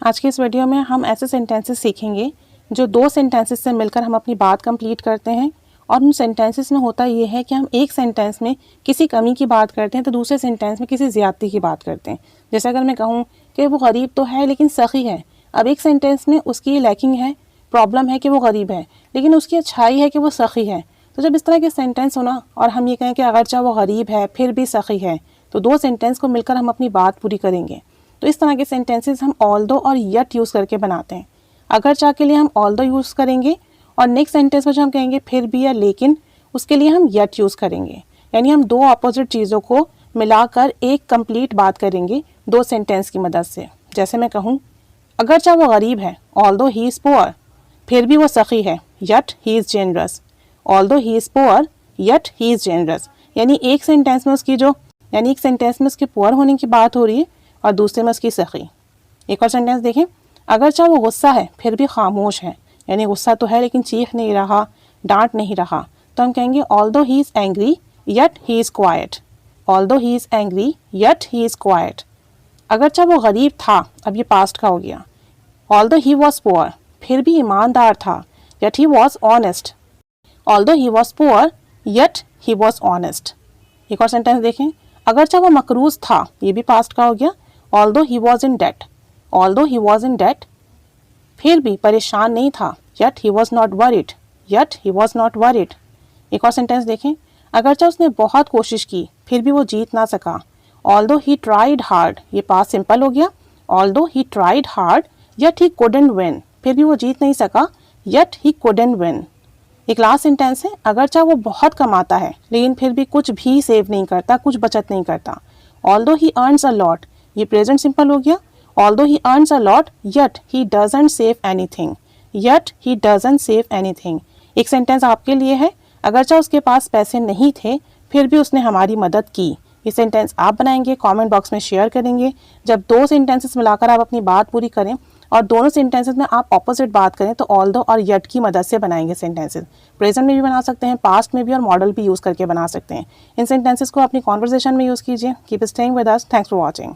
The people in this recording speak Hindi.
आज के इस वीडियो में हम ऐसे सेंटेंसेस सीखेंगे जो दो सेंटेंसेस से मिलकर हम अपनी बात कंप्लीट करते हैं। और उन सेंटेंसेस में होता ये है कि हम एक सेंटेंस में किसी कमी की बात करते हैं तो दूसरे सेंटेंस में किसी ज़्यादती की बात करते हैं। जैसे अगर मैं कहूँ कि वो गरीब तो है लेकिन सखी है, अब एक सेंटेंस में उसकी लैकिंग है, प्रॉब्लम है कि वो गरीब है, लेकिन उसकी अच्छाई है कि वो सखी है। तो जब इस तरह के सेंटेंस होना और हम ये कहें कि अगर चाहे वो गरीब है फिर भी सखी है, तो दो सेंटेंस को मिलकर हम अपनी बात पूरी करेंगे। तो इस तरह के सेंटेंसेस हम ऑल्दो और यट यूज़ करके बनाते हैं। अगर चाह के लिए हम ऑल्दो यूज़ करेंगे और नेक्स्ट सेंटेंस में जो हम कहेंगे फिर भी या लेकिन, उसके लिए हम यट यूज़ करेंगे। यानी हम दो अपोजिट चीज़ों को मिलाकर एक कंप्लीट बात करेंगे दो सेंटेंस की मदद से। जैसे मैं कहूँ अगर चाहे वो गरीब है, ऑल्दो ही इज़ पुअर, फिर भी वो सखी है, yet he is generous. Although he is poor yet he is generous. यानी एक सेंटेंस में उसके पुअर होने की बात हो रही है और दूसरे में उसकी सखी। एक और सेंटेंस देखें, अगर चाहे वो गुस्सा है फिर भी खामोश है, यानी गुस्सा तो है लेकिन चीख नहीं रहा, डांट नहीं रहा, तो हम कहेंगे although he is angry yet he is quite. Although he is angry yet he is quite. अगर चाहे वो गरीब था, अब ये पास्ट का हो गया, ऑल्दो ही वॉज पुअर, फिर भी ईमानदार था, yet he was honest. Although he was poor yet he was honest. एक और सेंटेंस देखें, अगर चाहे वो मकरूज था, ये भी पास्ट का हो गया, although he was in debt. Although he was in debt, फिर भी परेशान नहीं था, yet he was not worried. Yet he was not worried. एक और सेंटेंस देखें, अगर चाहे उसने बहुत कोशिश की फिर भी वो जीत ना सका, ऑल्दो ही ट्राइड हार्ड, ये पास्ट सिंपल हो गया, although he tried hard yet he couldn't win, फिर भी वो जीत नहीं सका, यट ही कुडंट विन। एक लास्ट सेंटेंस है, अगर चाहे वो बहुत कमाता है लेकिन फिर भी कुछ भी सेव नहीं करता, कुछ बचत नहीं करता, although he earns a lot, ये प्रेजेंट सिंपल हो गया, although he earns a lot yet he doesn't save anything. Yet he doesn't save anything. एक सेंटेंस आपके लिए है, अगर चाहे उसके पास पैसे नहीं थे फिर भी उसने हमारी मदद की। ये सेंटेंस आप बनाएंगे, कमेंट बॉक्स में शेयर करेंगे। जब दो सेंटेंसेस मिलाकर आप अपनी बात पूरी करें और दोनों सेंटेंसेस में आप ऑपोजिट बात करें तो ऑल्दो और यट की मदद से बनाएंगे सेंटेंसेस। प्रेजेंट में भी बना सकते हैं, पास्ट में भी, और मॉडल भी यूज़ करके बना सकते हैं। इन सेंटेंसेस को अपनी कॉन्वर्सेशन में यूज़ कीजिए। Keep staying with us. Thanks for watching.